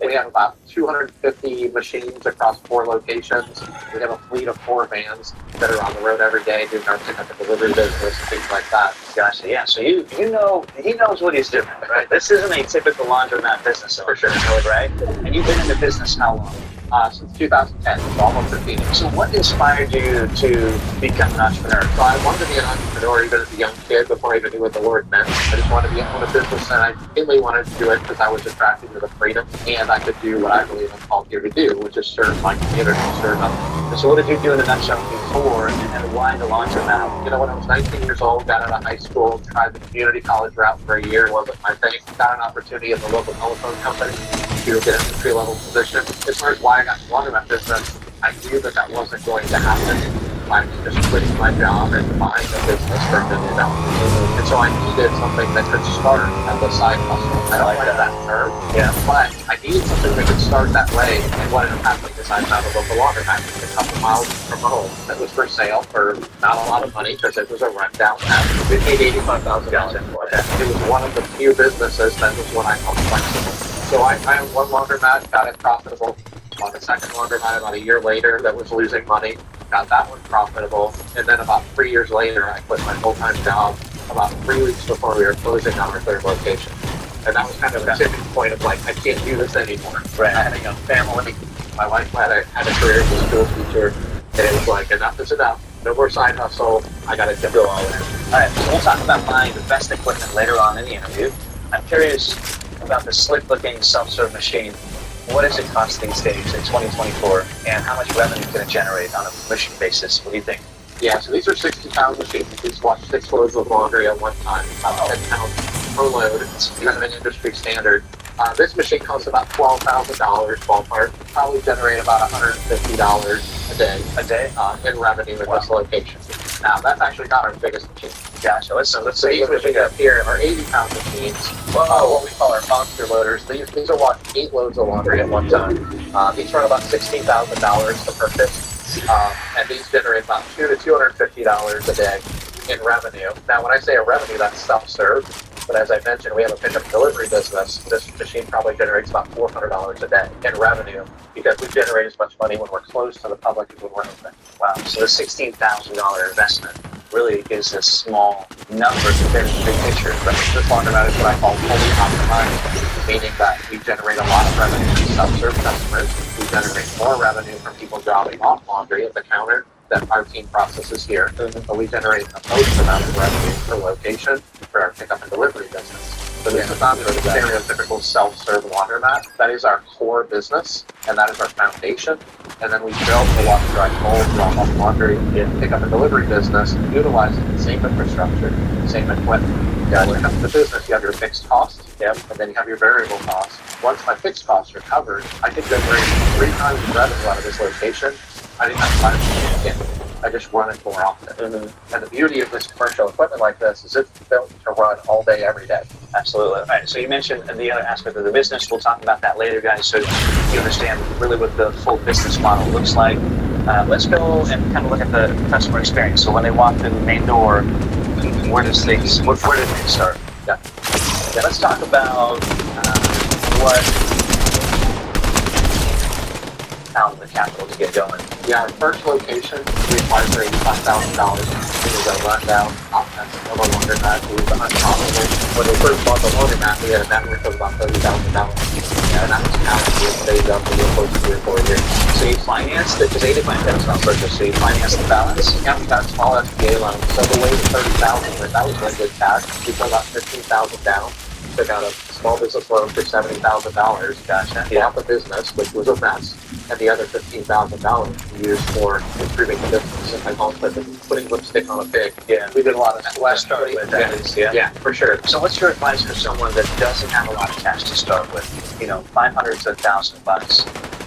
we have about 250 machines across 4 locations. We have a fleet of 4 vans that are on the road every day doing our pickup and delivery business, things like that. Gotcha. Yeah. So he knows what he's doing, right? This isn't a typical laundromat business owner, For sure. right? And you've been in the business how long? Since 2010, so almost 15 years. So what inspired you to become an entrepreneur? So I wanted to be an entrepreneur even as a young kid before I even knew what the word meant. I just wanted to own a business, and I mainly wanted to do it because I was attracted to the freedom, and I could do what I believe I'm called here to do, which is serve my community, serve others. So what did you do in a nutshell before, and why the laundromat? You know, when I was 19 years old, got out of high school, tried the community college route for a year, wasn't my thing. Got an opportunity at the local telephone company to get an entry-level position. As far as why I got into laundromat business, I knew that wasn't going to happen. I was just quitting my job and buying a business for $1 million. And so I needed something that could start as a side hustle. I don't like that term, but I needed something that could start that way. And what ended up happening is I found a local laundromat a couple miles from home that was for sale for not a lot of money because it was a rundown house. It paid $85,000 for it. It was one of the few businesses that was what I call flexible. So I owned one laundromat, got it profitable. On the second laundromat about a year later that was losing money, got that one profitable. And then about 3 years later, I quit my full-time job about 3 weeks before we were closing on our 3rd location. And that was kind of a tipping point of like, I can't do this anymore. Right. I had a young family. My wife had a career as a school teacher. And it was like, enough is enough. No more side hustle. I got to go all in. All right, so we'll talk about buying the best equipment later on in the interview. I'm curious about the slick-looking self-serve machine. What does it cost these days in 2024, and how much revenue can it generate on a commission basis? What do you think? Yeah, so these are 60-pound machines. These wash 6 loads of laundry at one time, about 10 pounds per load. It's kind of an industry standard. This machine costs about $12,000 ballpark. Probably generate about $150 a day in revenue at this location. Now, that's actually not our biggest machine. Gotcha. Let's These machines up here are 80-pound machines. What we call our monster loaders. These are washing 8 loads of laundry at one time. These run about $16,000 to purchase, and these generate about $200 to $250 a day in revenue. Now, when I say a revenue, that's self-serve. But as I mentioned, we have a pickup delivery business. This machine probably generates about $400 a day in revenue because we generate as much money when we're closed to the public as when we're open. Wow. So the $16,000 investment really is a small number compared to the big picture. But this laundromat is what I call fully optimized, meaning that we generate a lot of revenue from self-serve customers. We generate more revenue from people dropping off laundry at the counter that our team processes here. But we generate the most amount of revenue per location for our pickup and delivery business. So this is not the stereotypical self-serve laundromat. That is our core business, and that is our foundation. And then we built the wash, dry, fold, drop off laundry, and pickup and delivery business, utilizing the same infrastructure, same equipment. When it comes to business, you have your fixed costs, and then you have your variable costs. Once my fixed costs are covered, I can generate 3 times the revenue out of this location. I didn't have time to get it. I just run it more often. And the beauty of this commercial equipment like this is it's built to run all day, every day. Absolutely. All right, so you mentioned the other aspect of the business. We'll talk about that later, guys, so you understand really what the full business model looks like. Let's go and kind of look at the customer experience. So when they walk through the main door, where do they start? Let's talk about what out of the capital to get going. Yeah, our first location, we acquired for $85,000. It was a rundown offense of a laundromat. It was unprofitable. When we first bought the laundromat, we had a net worth of about $30,000. And that was counted. We saved up for the close to 3 or 4 years. So you financed it, because $85,000 was not purchased, so you financed the balance? Yeah, we got a small SBA loan. So the way the $30,000 went, that was really good cash. We put about $15,000 down. Took out a small business loan for $70,000. Gotcha. Bought the business, which was a mess. And the other $15,000 we used for improving the business. I call it putting lipstick on a pig. Yeah. We did a lot of sweat Start with that. Yeah, for sure. So what's your advice for someone that doesn't have a lot of cash to start with? You know, $500 to $1,000,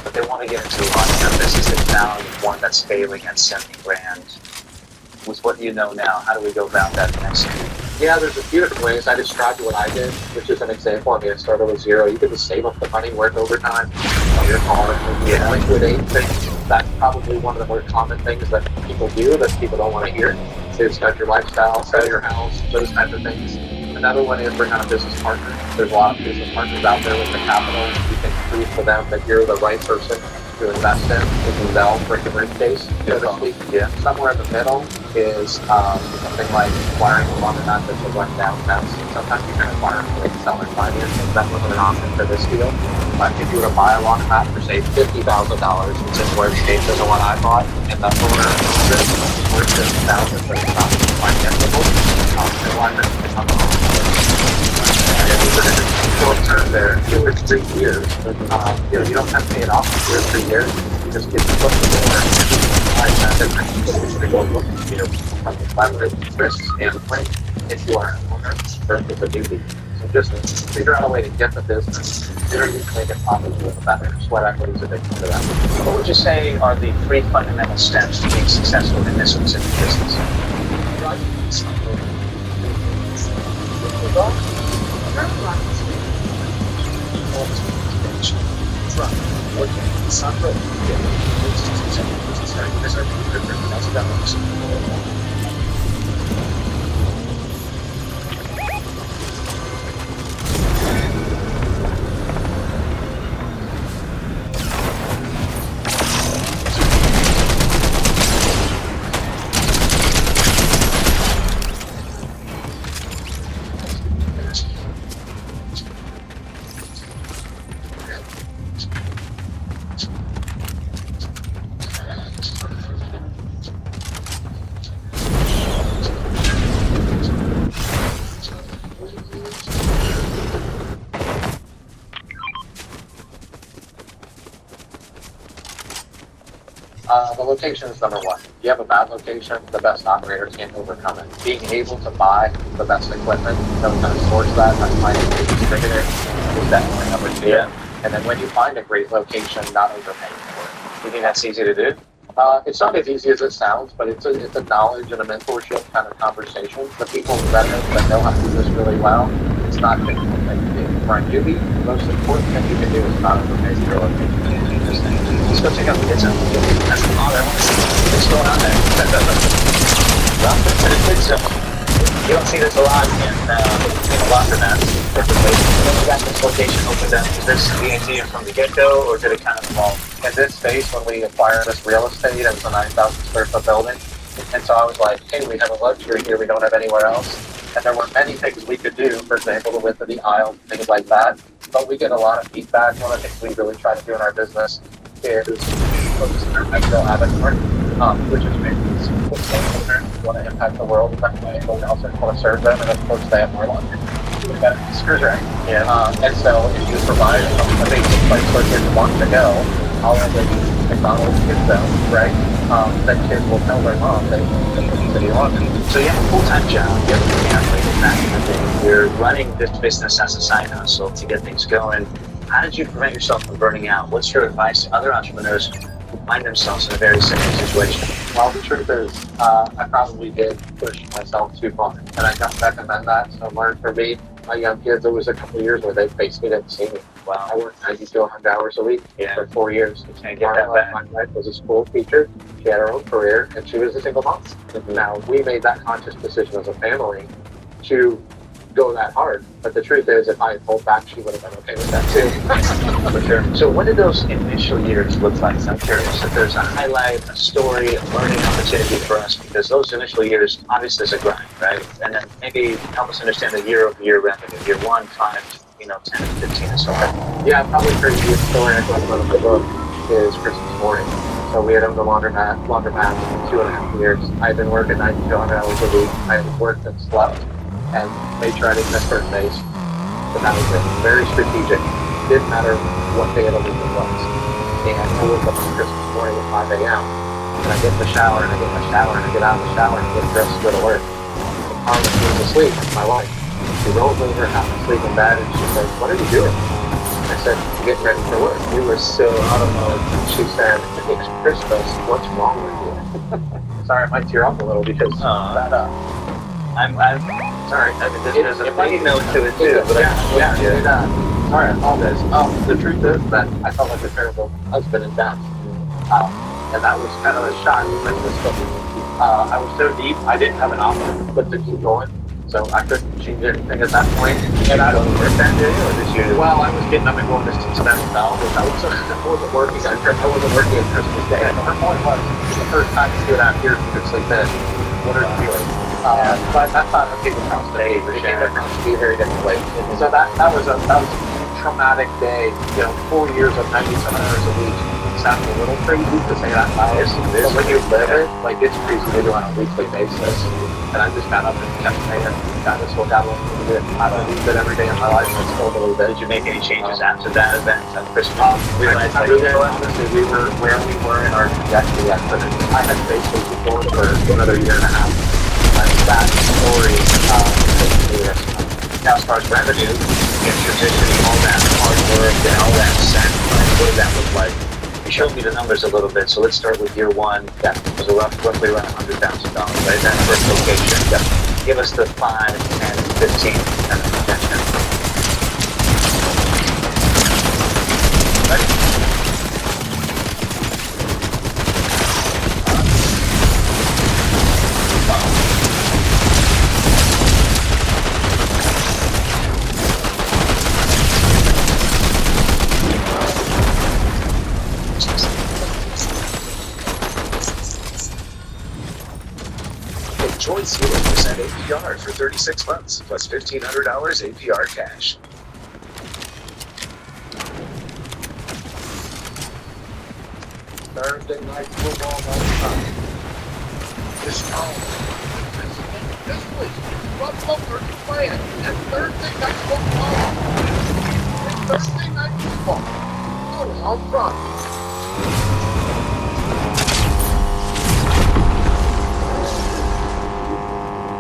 but they want to get into the laundromat business. They found one that's failing at $70,000. With what you know now, how do we go about that next year? Yeah, there's a few different ways. I described what I did, which is an example. I mean, I started with zero. You can just save up the money, work overtime on your car, and liquidate things. That's probably one of the more common things that people do that people don't want to hear. So start your lifestyle, sell your house, those types of things. Another one is bring on a business partner. There's a lot of business partners out there with the capital. You can prove to them that you're the right person to invest in. If you sell, break a briefcase, so to speak. Yeah. Somewhere in the middle is something like acquiring a laundromat that's a run downtown. Sometimes you can acquire like seller financing. That wasn't an option for this deal. But if you were to buy a laundromat for say $50,000, which is where state is the one I bought, and the owner is worth $50,000, but it's not financeable, the laundromat becomes a home. Short term there, 2 or 3 years. You don't have to pay it off for 2 or 3 years. You just get to put the door from the leverage, risks, and rate if you are an owner versus a duty. So just figure out a way to get the business. Figure you can make it profitable with a better sweat equity is a big part of that. What would you say are the 3 fundamental steps to being successful in this specific business? The location is number one. If you have a bad location, the best operator can't overcome it. Being able to buy the best equipment, know how to source that, how to find a great distributor is definitely number 2. Yeah. And then when you find a great location, not overpaying for it. You think that's easy to do? It's not as easy as it sounds, but it's a knowledge and a mentorship kind of conversation. The people that know how to do this really well, it's not a difficult thing to do. For a newbie, the most important thing you can do is not overpay for your location. Let's go check out the kitchen. That's the father. What's going on there? You don't see this a lot in laundromats, typically. When you got this location opened up, is this the idea from the get-go, or did it kind of evolve? In this space, when we acquired this real estate, it was a 9,000 square foot building. And so I was like, hey, we have a luxury here we don't have anywhere else. And there were many things we could do, for example, the width of the aisle, things like that. But we get a lot of feedback. One of the things we really try to do in our business is focus on our micro avatar, which is maybe we want to impact the world in that way, but we also want to serve them, and of course they have more laundry. Screws right. Yeah. And so if you provide a basic place where kids want to go, all of the McDonald's kids zone, right? Then kids will tell their mom they need the city laundry. So you have a full-time job, you have a family, that kind of thing. You're running this business as a side hustle to get things going. How did you prevent yourself from burning out? What's your advice to other entrepreneurs who find themselves in a very similar situation? Well, the truth is, I probably did push myself too far, and I don't recommend that. So learn for me, my young kids, it was a couple of years where they basically didn't see me. Wow. I worked 90 to 100 hours a week for 4 years. You can't get that back. My wife was a school teacher. She had her own career, and she was a single mom. Now, we made that conscious decision as a family to go that hard. But the truth is, if I had pulled back, she would have been okay with that too. For sure. So what did those initial years look like? I'm curious if there's a highlight, a story, a learning opportunity for us, because those initial years, obviously is a grind, right? And then maybe help us understand the year-over-year revenue. Year 1, 5, 10, 15, and so on. Yeah, probably the craziest story I talk about in my book is Christmas morning. So we had owned a laundromat for 2.5 years. I had been working 90 to 100 hours a week. I had worked and slept and made sure I didn't miss birthdays. But that was it. Very strategic. Didn't matter what day of the week it was. And I woke up on Christmas morning at 5 a.m. And I get in the shower, and I get out of the shower, and get dressed to go to work. The mom was asleep, my wife. She rolls over, half asleep in bed, and she says, "What are you doing?" I said, "Getting ready for work." We were so out of mode. She said, "It's Christmas. What's wrong with you?" Sorry, I might tear up a little because that I'm sorry. I mean, there's a funny note to it too. But sorry, I apologize. The truth is that I felt like a terrible husband and dad, and that was kind of a shock when this book. I was so deep, I didn't have an option but to keep going. So I couldn't change anything at that point. And I don't work that day, or did you? Well, I was getting up and going to Cincinnati Bell, which I wasn't working. I wasn't working on Christmas Day. And her point was, the first time you do it out here, you could sleep in. What are you doing? But that's not what people across the age. It came across to be a very different way. So that was a traumatic day. 4 years of 97 hours a week. It sounds a little crazy to say that loud. But when you live it, like it's crazy to do on a weekly basis. And I just got up and kept saying, God, this will got a little bit. I believe it every day of my life. I still believe it. Did you make any changes after that event at Christmas? Honestly, we were where we were in our trajectory yet, but I had basically been going for another year and a half. That story Now, as far as revenue, and transitioning all that hard work and all that sacrifice, what did that look like? You showed me the numbers a little bit, so let's start with year one. That was roughly around $100,000, right? That first location. Yep. Give us the 5, 10, 15 kind of projection. Ready? Enjoy 0% APR for 36 months, plus $1,500 APR cash. Thursday night football all the time. This was what we're playing. And Thursday night football. And Thursday night football. Oh, I'm drunk.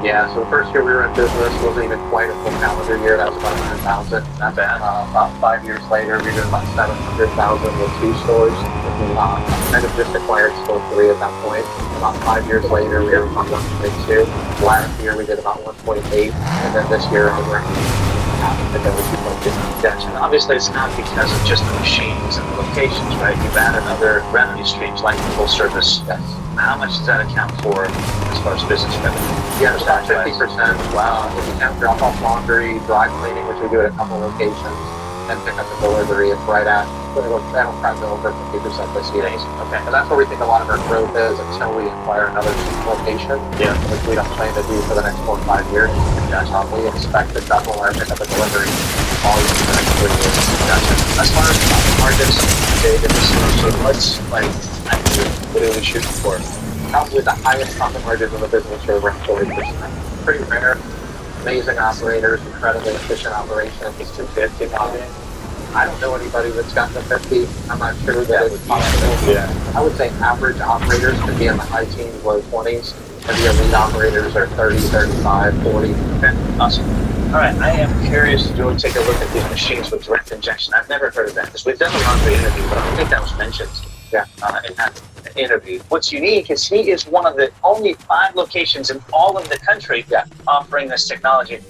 Yeah, so the first year we were in business wasn't even quite a full calendar year. That was about 100,000. Not bad. About 5 years later, we did about 700,000 with 2 stores. Kind of just acquired store 3 at that point. About 5 years later, we were about 1.2. Last year, we did about 1.8, and then this year, we're half of it over 2.2. Gotcha. And obviously, it's not because of just the machines and the locations, right? You've added other revenue streams like full service. Yes. How much does that account for as far as business revenue? Yeah, it's about 50%. Wow. If you count drop-off laundry, dry cleaning, which we do at a couple locations, and pick up the delivery, it's right at, that'll probably go over 50% this year. Okay. And that's where we think a lot of our growth is until we acquire another location, which we don't plan to do for the next 4 or 5 years. We expect to double our pick up and delivery volume for the next 3 years. Gotcha. As far as margins, so what's like, what are we shooting for? Probably the highest profit margins in the business are around 40%. Pretty rare. Amazing operators, incredibly efficient operations. It's 250 maybe. I don't know anybody that's gotten to 50. I'm not sure that it's possible. Yeah. I would say average operators could be in the high teens, low 20s. And the elite operators are 30, 35, 40. Okay, awesome. All right, I am curious to go take a look at these machines with direct injection. I've never heard of that because we've done a laundry interview, but I don't think that was mentioned. Yeah. In that interview. What's unique is he is one of the only 5 locations in all of the country offering this technology.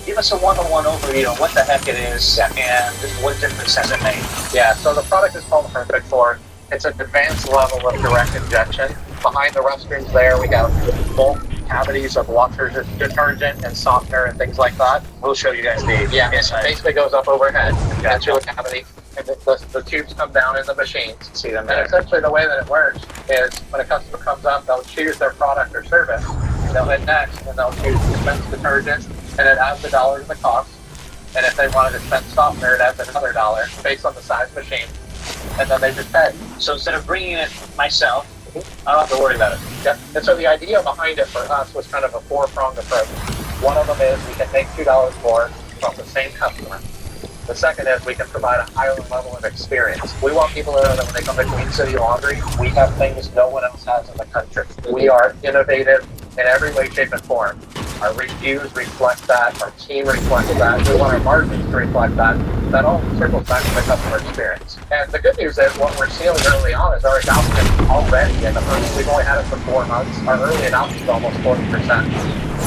Give us a one-on-one overview on what the heck it is and just what difference has it made. Yeah, so the product is called Perfect for. It's an advanced level of direct injection. Behind the restrooms there, we have bulk cavities of washer detergent and softener and things like that. We'll show you guys the It basically goes up overhead into a cavity, and the tubes come down in the machines. See them And there. essentially the way that it works is when a customer comes up, they'll choose their product or service. They'll hit next, and they'll choose dispense detergent, and it adds $1 to the cost. And if they want to dispense softener, it adds another $1 based on the size machine. And then they just pay. So instead of bringing it myself, I don't have to worry about it. Yep. And so the idea behind it for us was kind of a 4-pronged approach. One of them is we can make $2 more from the same customer. The second is we can provide a higher level of experience. We want people to know that when they come to Queen City Laundry, we have things no one else has in the country. We are innovative in every way, shape, and form. Our reviews reflect that. Our team reflects that. We want our margins to reflect that. That all circles back to the customer experience. And the good news is what we're seeing early on is our adoption already in the first, we've only had it for 4 months. Our early adoption is almost 40%.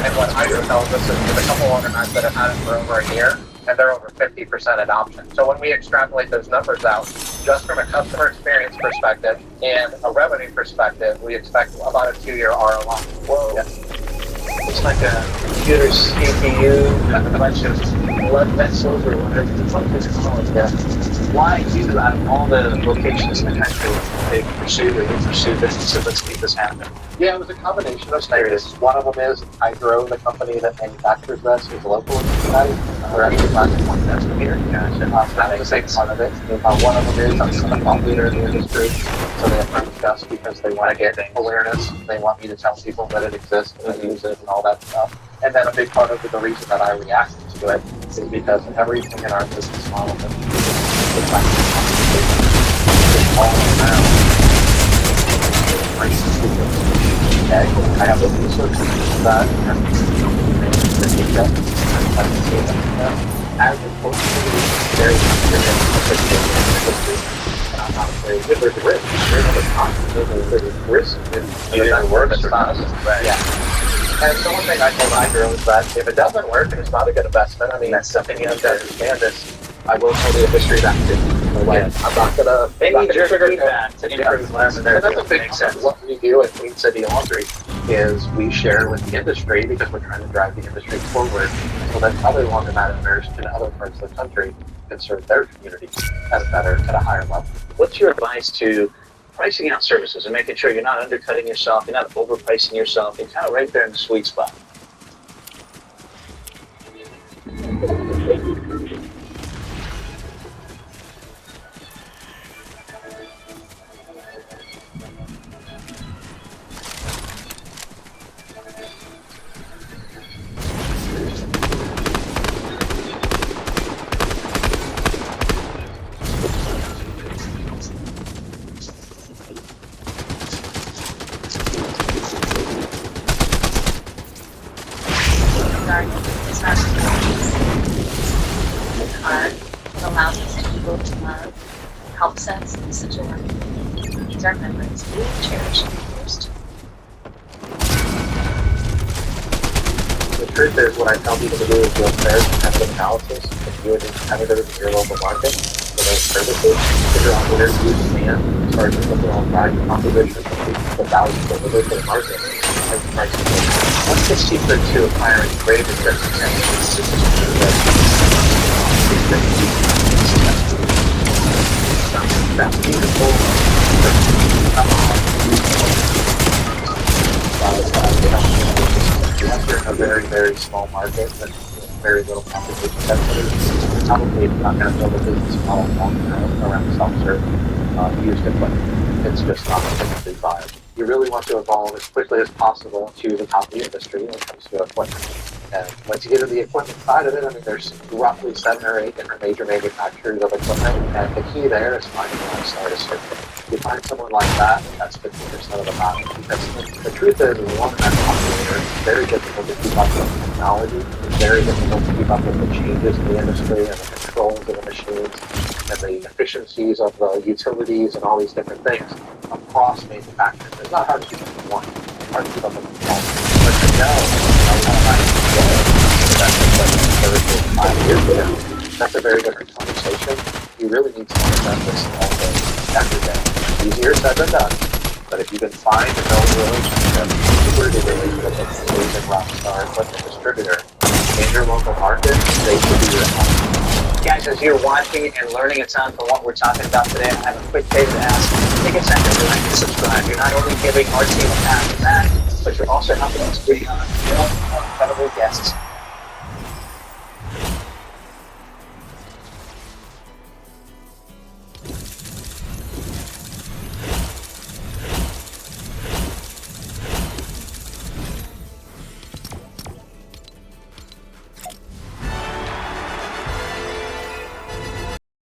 And what Hydro tells us is there's a couple other guys that have had it for over a year, and they're over 50% adoption. So when we extrapolate those numbers out, just from a customer experience perspective and a revenue perspective, we expect about a 2-year ROI. Whoa. Yes. Looks like a computer CPU, a bunch of blood vessels or whatever the fuck it's called. Why you, out of all the locations in the country they pursued or you pursued this, so let's make this happen? Yeah, it was a combination of things. One of them is Hydro, the company that manufactures this, is local in Cincinnati. We're actually practicing one test here. Gotcha. That's the same part of it. One of them is I'm a thought leader in the industry, so they approached us because they want to get awareness. They want me to tell people that it exists and use it and all that stuff. And then a big part of the reason that I reacted to it is because everything in our business model that we do is all around race and people. Okay, I have the research that as opposed to very and I'm not very good. There's risk. There's risk. It works or not. Right. Yeah. And the one thing I told Hydro is that if it doesn't work and it's not a good investment, I mean, that's something you have to understand this. I will tell the industry that too. I'm not gonna. They need your feedback to improve less. And that's a big part of what we do at Queen City Laundry is we share with the industry because we're trying to drive the industry forward so that other laundromat owners in other parts of the country can serve their community at a higher level. What's your advice to pricing out services and making sure you're not undercutting yourself, you're not overpricing yourself, you're kind of right there in the sweet spot? Allows us to people to love, helps us in such a way. These are memories we cherish and first. The truth is, what I tell people to do is build fair competitive analysis and do it in competitors in your local market for those services. Figure out where you stand, start to look at all value propositions, the value delivered to the market, and price it. What's the secret to acquiring great business and that's beautiful. Unless you're in a very, very small market with very little competition, that's probably not going to build a business model long term around self-serve used equipment. It's just not technically viable. You really want to evolve as quickly as possible to the top of the industry when it comes to equipment. And once you get to the equipment side of it, I mean, there's roughly 7 or 8 different major manufacturers of equipment, and the key there is finding one star to serve. You find someone like that, that's 50% of the battle. Because the truth is, one that operator, it's very difficult to keep up with technology. It's very difficult to keep up with the changes in the industry and the controls of the machines and the efficiencies of the utilities and all these different things across manufacturers. It's not hard to keep up with one. It's hard to keep up with all. But to know how 5 years ago, that's a very different conversation. You really need someone that does this all day, every day. Easier said than done. But if you can find and build a relationship, super good relationship with an amazing rockstar equipment distributor in your local market, they should be your help. Guys, as you're watching and learning a ton from what we're talking about today, I have a quick favor to ask. Take a second to like and subscribe. You're not only giving our team a pat on the back, but you're also helping us bring on incredible guests